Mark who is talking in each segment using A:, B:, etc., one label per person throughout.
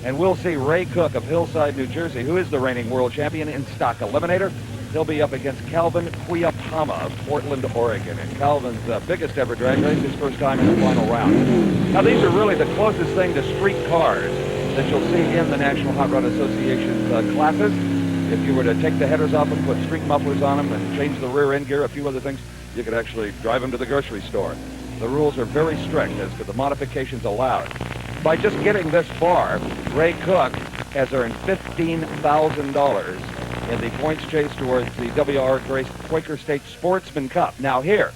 A: And we'll see Ray Cook of Hillside, New Jersey, who is the reigning world champion in stock eliminator. He'll be up against Calvin Cuiapama of Portland, Oregon. And Calvin's biggest ever drag race, his first time in the final round. Now, these are really the closest thing to street cars that you'll see in the National Hot Rod Association's classes. If you were to take the headers off and put street mufflers on them and change the rear end gear, a few other things, you could actually drive them to the grocery store. The rules are very strict as to the modifications allowed. By just getting this far, Ray Cook has earned $15,000 in the points chase towards the WR Grace Quaker State Sportsman Cup. Now here,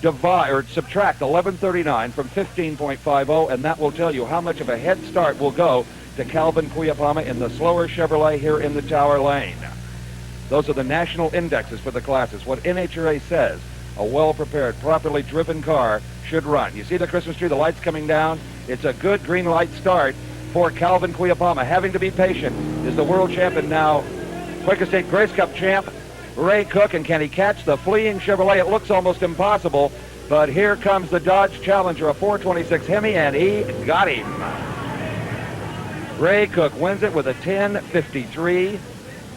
A: subtract 1139 from 15.50, and that will tell you how much of a head start will go to Calvin Cuiapama in the slower Chevrolet here in the Tower Lane. Those are the national indexes for the classes. What NHRA says a well-prepared, properly driven car should run. You see the Christmas tree, the lights coming down? It's a good green light start for Calvin Cuiapama. Having to be patient is the world champion now, Quaker State Grace Cup champ, Ray Cook, and can he catch the fleeing Chevrolet? It looks almost impossible, but here comes the Dodge Challenger, a 426 Hemi, and he got him. Ray Cook wins it with a 10.53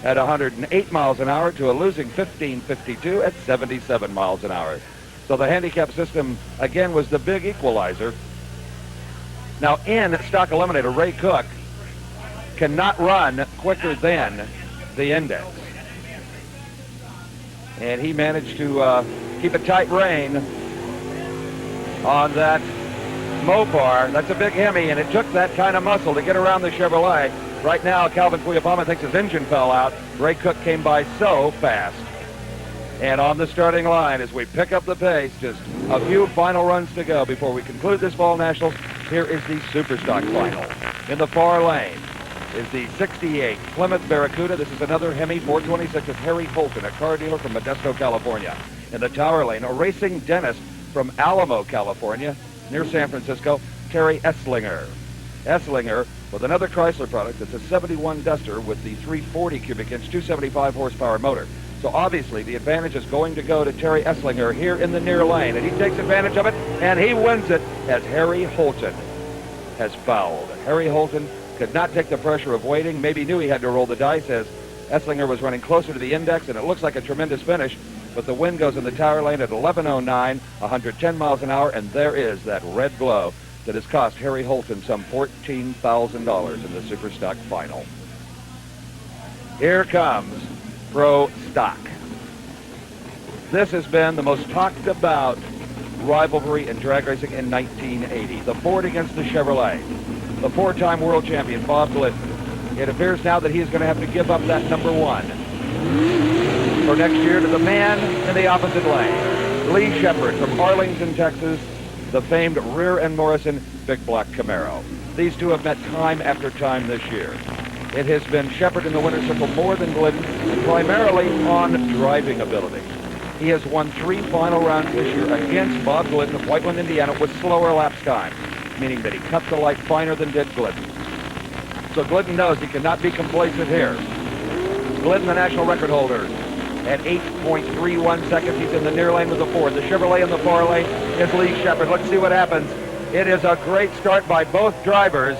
A: at 108 miles an hour to a losing 15.52 at 77 miles an hour. So the handicap system, again, was the big equalizer. Now, in stock eliminator, Ray Cook cannot run quicker than the index. And he managed to keep a tight rein on that Mopar. That's a big Hemi, and it took that kind of muscle to get around the Chevrolet. Right now, Calvin Cuiapama thinks his engine fell out. Ray Cook came by so fast. And on the starting line, as we pick up the pace, just a few final runs to go before we conclude this Fall Nationals. Here is the Superstock final. In the far lane is the 68 Plymouth Barracuda. This is another Hemi 426 of Harry Holton, a car dealer from Modesto, California. In the Tower Lane, a racing dentist from Alamo, California, near San Francisco, Terry Esslinger. Esslinger with another Chrysler product. It's a 71 Duster with the 340 cubic inch, 275 horsepower motor. So obviously the advantage is going to go to Terry Esslinger here in the near lane, and he takes advantage of it, and he wins it as Harry Holton has fouled. Harry Holton could not take the pressure of waiting, maybe knew he had to roll the dice as Esslinger was running closer to the index, and it looks like a tremendous finish, but the win goes in the Tower Lane at 11:09, 110 miles an hour, and there is that red glow that has cost Harry Holton some $14,000 in the Superstock final. Here comes Pro Stock. This has been the most talked about rivalry in drag racing in 1980. The Ford against the Chevrolet. The four-time world champion, Bob Glidden. It appears now that he is going to have to give up that number one for next year to the man in the opposite lane, Lee Shepard from Arlington, Texas, the famed Rear End Morrison Big Block Camaro. These two have met time after time this year. It has been Shepard in the winner's circle more than Glidden, and primarily on driving ability. He has won 3 final rounds this year against Bob Glidden of Whiteland, Indiana, with slower lapse time, meaning that he cut the light finer than did Glidden. So Glidden knows he cannot be complacent here. Glidden, the national record holder, at 8.31 seconds. He's in the near lane with the Ford. The Chevrolet in the far lane is Lee Shepard. Let's see what happens. It is a great start by both drivers.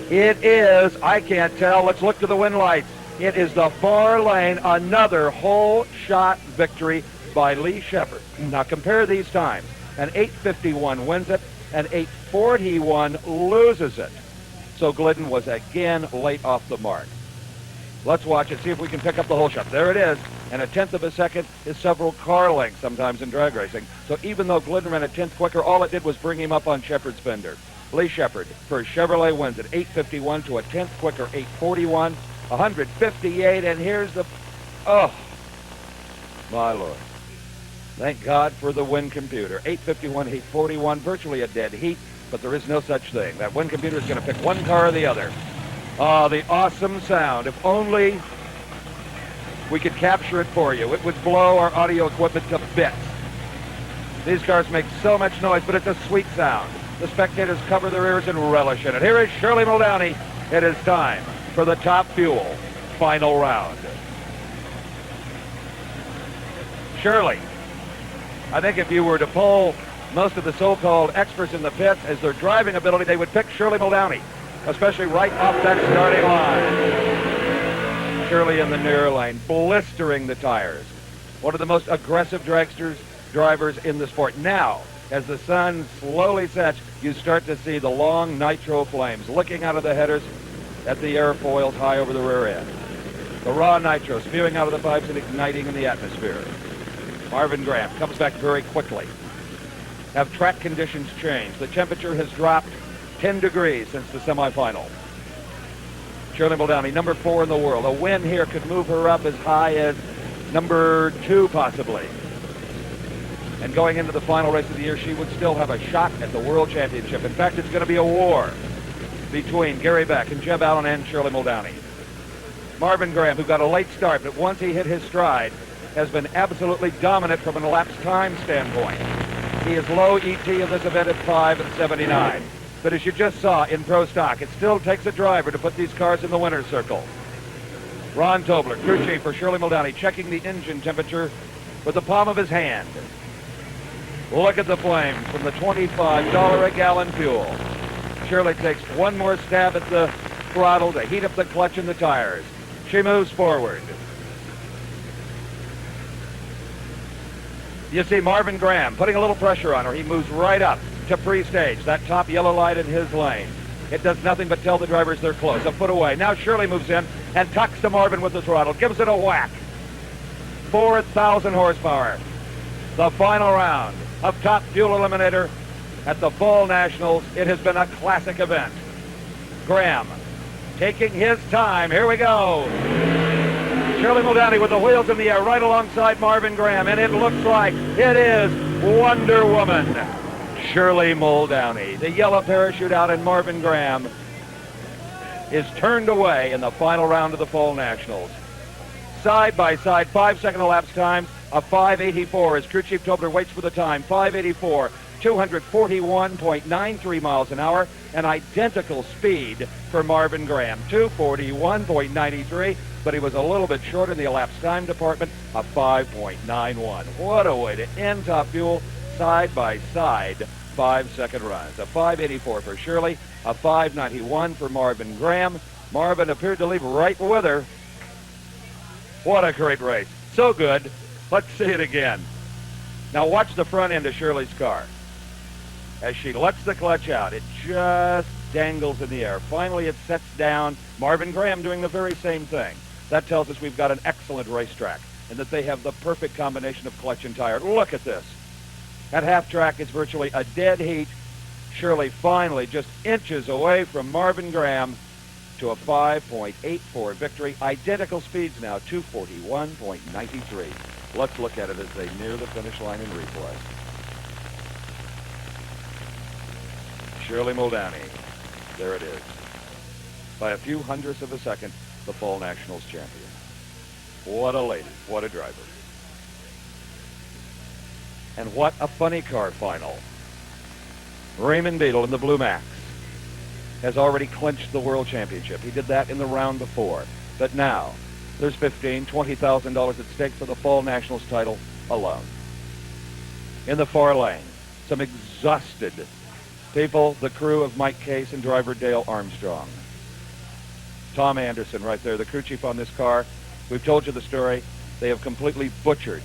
A: It is, I can't tell. Let's look to the win lights. It is the far lane, another whole shot victory by Lee Shepard. Now compare these times. An 8:51 wins it, an 8:41 loses it. So Glidden was again late off the mark. Let's watch it, see if we can pick up the whole shot. There it is, and a 1/10 of a second is several car lengths sometimes in drag racing. So even though Glidden ran a 1/10 quicker, all it did was bring him up on Shepard's fender. Lee Shepard for Chevrolet wins at 8:51 to a 1/10 quicker 8:41, 158, and here's the, oh, my Lord. Thank God for the win computer. 8:51, 8:41, virtually a dead heat, but there is no such thing. That win computer is going to pick one car or the other. Oh, the awesome sound. If only we could capture it for you. It would blow our audio equipment to bits. These cars make so much noise, but it's a sweet sound. The spectators cover their ears and relish in it. Here is Shirley Muldowney. It is time for the Top Fuel final round. Shirley, I think if you were to poll most of the so-called experts in the pits, as their driving ability, they would pick Shirley Muldowney, especially right off that starting line. Shirley in the near lane, blistering the tires. One of the most aggressive drivers in the sport. Now, as the sun slowly sets, you start to see the long nitro flames licking out of the headers at the airfoils high over the rear end. The raw nitro spewing out of the pipes and igniting in the atmosphere. Marvin Graham comes back very quickly. Have track conditions changed? The temperature has dropped 10 degrees since the semifinal. Shirley Muldowney, number 4 in the world. A win here could move her up as high as number 2, possibly. And going into the final race of the year, she would still have a shot at the World Championship. In fact, it's going to be a war between Gary Beck and Jeb Allen and Shirley Muldowney. Marvin Graham, who got a late start, but once he hit his stride, has been absolutely dominant from an elapsed time standpoint. He is low ET in this event at 5:79. But as you just saw in Pro Stock, it still takes a driver to put these cars in the winner's circle. Ron Tobler, crew chief for Shirley Muldowney, checking the engine temperature with the palm of his hand. Look at the flames from the $25 a gallon fuel. Shirley takes one more stab at the throttle to heat up the clutch and the tires. She moves forward. You see Marvin Graham putting a little pressure on her. He moves right up to pre-stage. That top yellow light in his lane. It does nothing but tell the drivers they're close. A foot away. Now Shirley moves in and tucks to Marvin with the throttle. Gives it a whack. 4,000 horsepower. The final round of Top Fuel Eliminator at the Fall Nationals. It has been a classic event. Graham taking his time. Here we go. Shirley Muldowney with the wheels in the air right alongside Marvin Graham, and it looks like it is Wonder Woman. Shirley Muldowney, the yellow parachute out, and Marvin Graham is turned away in the final round of the Fall Nationals. Side by side, 5-second elapsed time of 5:84 as crew chief Tobler waits for the time. 5:84, 241.93 miles an hour, an identical speed for Marvin Graham, 241.93, but he was a little bit short in the elapsed time department of 5.91. What a way to end Top Fuel, side by side, 5-second runs. A 5:84 for Shirley, a 5:91 for Marvin Graham. Marvin appeared to leave right with her. What a great race. So good. Let's see it again. Now watch the front end of Shirley's car. As she lets the clutch out, it just dangles in the air. Finally, it sets down. Marvin Graham doing the very same thing. That tells us we've got an excellent racetrack and that they have the perfect combination of clutch and tire. Look at this. At half track, it's virtually a dead heat. Shirley finally just inches away from Marvin Graham to a 5.84 victory. Identical speeds now, 241.93. Let's look at it as they near the finish line in replay. Shirley Muldowney, there it is. By a few hundredths of a second, the Fall Nationals champion. What a lady, what a driver. And what a funny car final. Raymond Beadle in the Blue Max has already clinched the World Championship. He did that in the round before. But now, there's $15,000, $20,000 at stake for the Fall Nationals title alone. In the far lane, some exhausted people, the crew of Mike Case and driver Dale Armstrong. Tom Anderson right there, the crew chief on this car. We've told you the story. They have completely butchered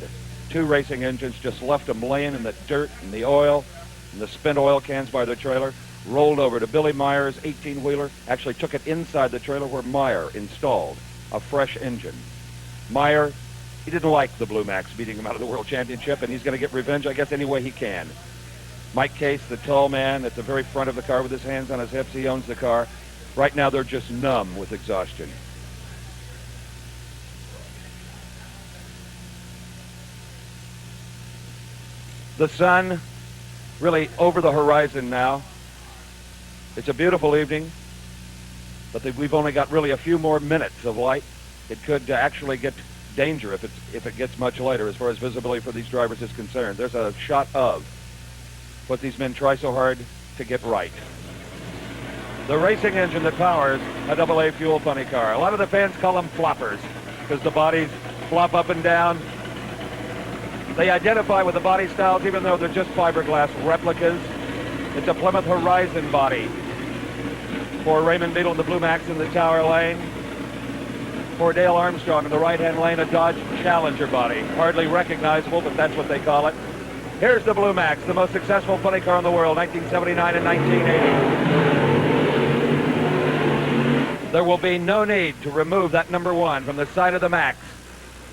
A: 2 racing engines, just left them laying in the dirt and the oil and the spent oil cans by their trailer. Rolled over to Billy Meyer's 18-wheeler, actually took it inside the trailer where Meyer installed a fresh engine. Meyer, he didn't like the Blue Max beating him out of the World Championship, and he's going to get revenge, I guess, any way he can. Mike Case, the tall man at the very front of the car with his hands on his hips, he owns the car. Right now, they're just numb with exhaustion. The sun really over the horizon now. It's a beautiful evening, but we've only got really a few more minutes of light. It could actually get danger if it gets much later as far as visibility for these drivers is concerned. There's a shot of what these men try so hard to get right. The racing engine that powers a AA fuel funny car. A lot of the fans call them floppers because the bodies flop up and down. They identify with the body styles even though they're just fiberglass replicas. It's a Plymouth Horizon body for Raymond Beadle in the Blue Max in the Tower Lane. For Dale Armstrong in the right-hand lane, a Dodge Challenger body. Hardly recognizable, but that's what they call it. Here's the Blue Max, the most successful funny car in the world, 1979 and 1980. There will be no need to remove that number 1 from the side of the Max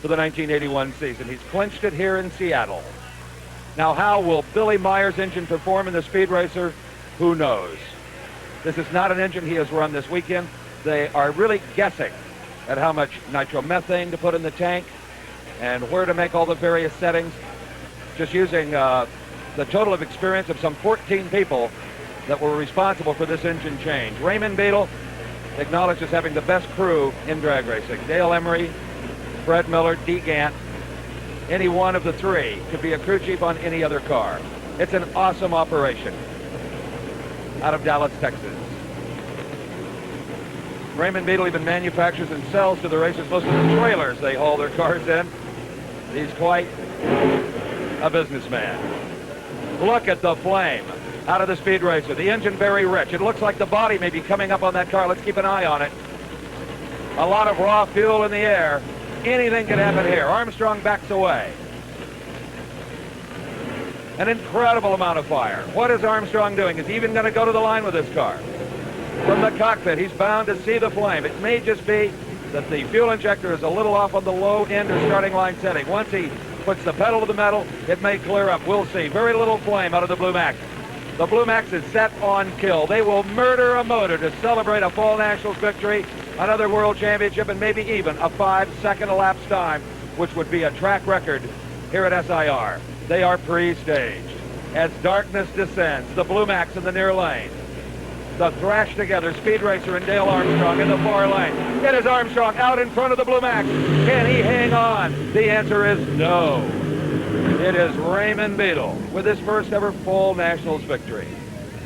A: for the 1981 season. He's clinched it here in Seattle. Now, how will Billy Meyer's engine perform in the Speed Racer? Who knows? This is not an engine he has run this weekend. They are really guessing at how much nitromethane to put in the tank and where to make all the various settings, just using the total of experience of some 14 people that were responsible for this engine change. Raymond Beadle acknowledged as having the best crew in drag racing. Dale Emery, Fred Miller, Dee Gant, any one of the three could be a crew chief on any other car. It's an awesome operation out of Dallas, Texas. Raymond Beadle even manufactures and sells to the racers most of the trailers they haul their cars in. He's quite a businessman. Look at the flame out of the Speed Racer. The engine very rich. It looks like the body may be coming up on that car. Let's keep an eye on it. A lot of raw fuel in the air. Anything can happen here. Armstrong backs away. An incredible amount of fire. What is Armstrong doing? Is he even going to go to the line with this car? From the cockpit, he's bound to see the flame. It may just be that the fuel injector is a little off on the low end or starting line setting. Once he puts the pedal to the metal, it may clear up. We'll see. Very little flame out of the Blue Max. The Blue Max is set on kill. They will murder a motor to celebrate a Fall Nationals victory, another world championship, and maybe even a 5-second elapsed time, which would be a track record here at SIR. They are pre-staged. As darkness descends, the Blue Max in the near lane. The thrash together Speed Racer and Dale Armstrong in the far lane. It is Armstrong out in front of the Blue Max. Can he hang on? The answer is no. It is Raymond Beadle with his first ever Fall Nationals victory.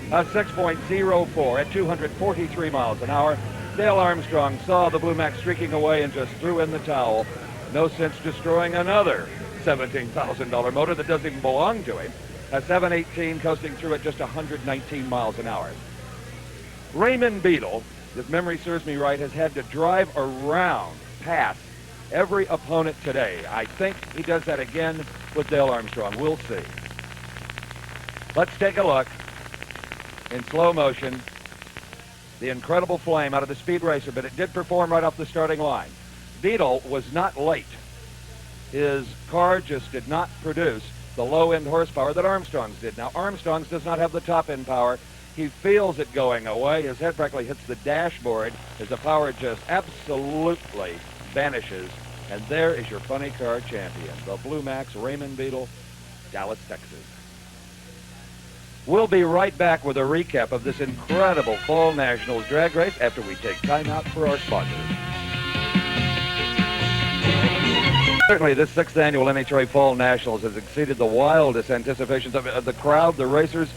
A: A 6.04 at 243 miles an hour. Dale Armstrong saw the Blue Max streaking away and just threw in the towel. No sense destroying another $17,000 motor that doesn't even belong to him. A 718 coasting through at just 119 miles an hour. Raymond Beadle, if memory serves me right, has had to drive around past every opponent today. I think he does that again with Dale Armstrong. We'll see. Let's take a look in slow motion. The incredible flame out of the Speed Racer, but it did perform right off the starting line. Beadle was not late. His car just did not produce the low-end horsepower that Armstrong's did. Now, Armstrong's does not have the top-end power. He feels it going away. His head practically hits the dashboard as the power just absolutely vanishes. And there is your funny car champion, the Blue Max, Raymond Beadle, Dallas, Texas. We'll be right back with a recap of this incredible Fall Nationals drag race after we take time out for our sponsors. Certainly, this 6th annual NHRA Fall Nationals has exceeded the wildest anticipations of the crowd, the racers,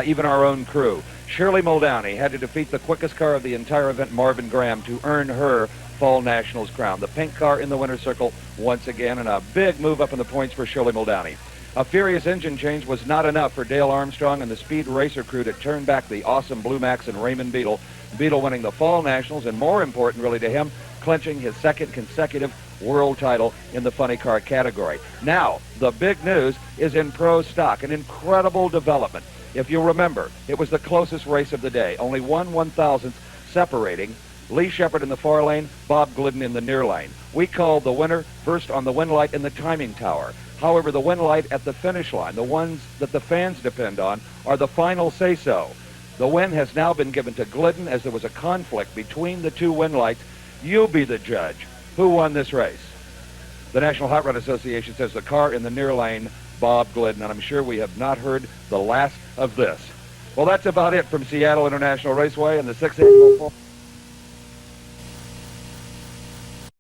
A: even our own crew. Shirley Muldowney had to defeat the quickest car of the entire event, Marvin Graham, to earn her Fall Nationals crown. The pink car in the winner's circle once again, and a big move up in the points for Shirley Muldowney. A furious engine change was not enough for Dale Armstrong and the Speed Racer crew to turn back the awesome Blue Max and Raymond Beadle. Beadle winning the Fall Nationals, and more important really to him, clinching his 2nd consecutive world title in the funny car category. Now, the big news is in pro stock, an incredible development. If you'll remember, it was the closest race of the day, only 1/1000th separating Lee Shepard in the far lane, Bob Glidden in the near lane. We called the winner first on the win light in the timing tower. However, the win light at the finish line, the ones that the fans depend on, are the final say-so. The win has now been given to Glidden as there was a conflict between the two win lights. You be the judge. Who won this race? The National Hot Rod Association says the car in the near lane, Bob Glidden, and I'm sure we have not heard the last of this. Well, that's about it from Seattle International Raceway and the 6th annual Fall